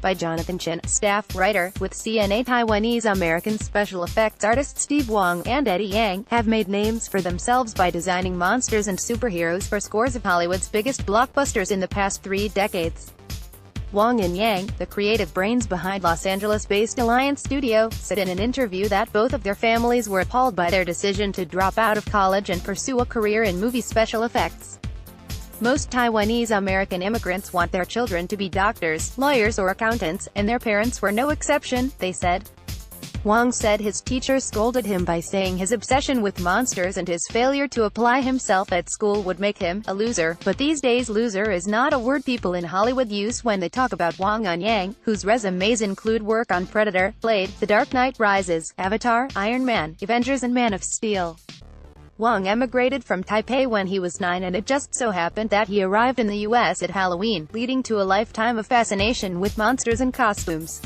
by Jonathan Chin, staff writer, with CNA Taiwanese-American special effects artists Steve Wang and Yang, have made names for themselves by designing monsters and superheroes for scores of Hollywood's biggest blockbusters in the past 3 decades. Wang and Yang, the creative brains behind Los Angeles-based Alliance Studio, said in an interview that both of their families were appalled by their decision to drop out of college and pursue a career in movie special effects. Most Taiwanese-American immigrants want their children to be doctors, lawyers or accountants, and their parents were no exception, they said. Wang said his teacher scolded him by saying his obsession with monsters and his failure to apply himself at school would make him a loser, but these days loser is not a word people in Hollywood use when they talk about Wang and Yang, whose resumes include work on Predator, Blade, The Dark Knight Rises, Avatar, Iron Man, Avengers and Man of Steel. Wang emigrated from Taipei when he was 9, and it just so happened that he arrived in the U.S. at Halloween, leading to a lifetime of fascination with monsters and costumes.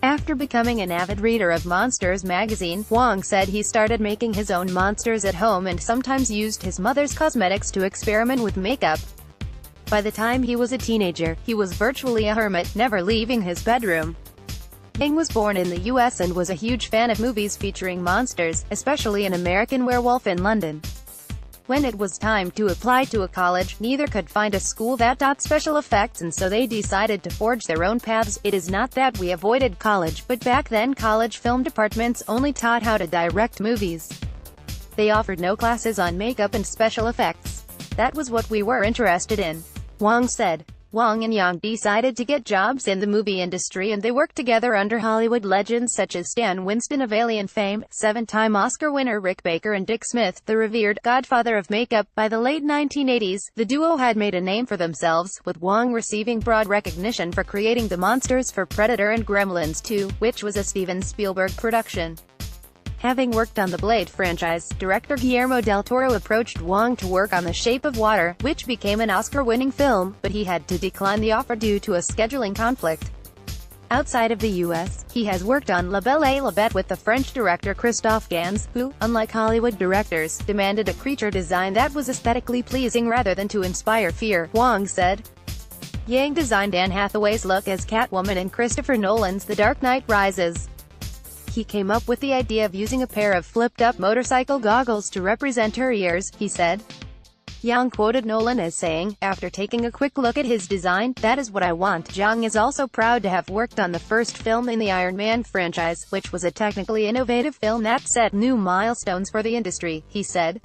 After becoming an avid reader of Monsters magazine, Wang said he started making his own monsters at home and sometimes used his mother's cosmetics to experiment with makeup. By the time he was a teenager, he was virtually a hermit, never leaving his bedroom. Yang was born in the U.S. and was a huge fan of movies featuring monsters, especially An American Werewolf in London. When it was time to apply to a college, neither could find a school that taught special effects, and so they decided to forge their own paths. It is not that we avoided college, but back then college film departments only taught how to direct movies. They offered no classes on makeup and special effects. That was what we were interested in, Wang said. Wang and Yang decided to get jobs in the movie industry, and they worked together under Hollywood legends such as Stan Winston of Alien fame, 7-time Oscar winner Rick Baker, and Dick Smith, the revered godfather of makeup. By the late 1980s, the duo had made a name for themselves, with Wang receiving broad recognition for creating the monsters for Predator and Gremlins 2, which was a Steven Spielberg production. Having worked on the Blade franchise, director Guillermo del Toro approached Wang to work on The Shape of Water, which became an Oscar-winning film, but he had to decline the offer due to a scheduling conflict. Outside of the U.S., he has worked on La Belle et la Bête with the French director Christophe Gans, who, unlike Hollywood directors, demanded a creature design that was aesthetically pleasing rather than to inspire fear, Wang said. Yang designed Anne Hathaway's look as Catwoman in Christopher Nolan's The Dark Knight Rises. He came up with the idea of using a pair of flipped-up motorcycle goggles to represent her ears, he said. Yang quoted Nolan as saying, "After taking a quick look at his design, that is what I want." Yang is also proud to have worked on the first film in the Iron Man franchise, which was a technically innovative film that set new milestones for the industry, he said.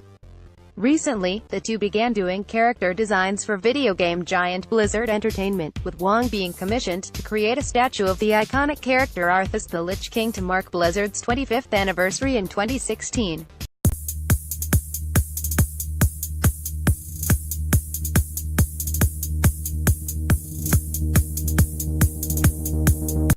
Recently, the two began doing character designs for video game giant Blizzard Entertainment, with Wang being commissioned to create a statue of the iconic character Arthas the Lich King to mark Blizzard's 25th anniversary in 2016.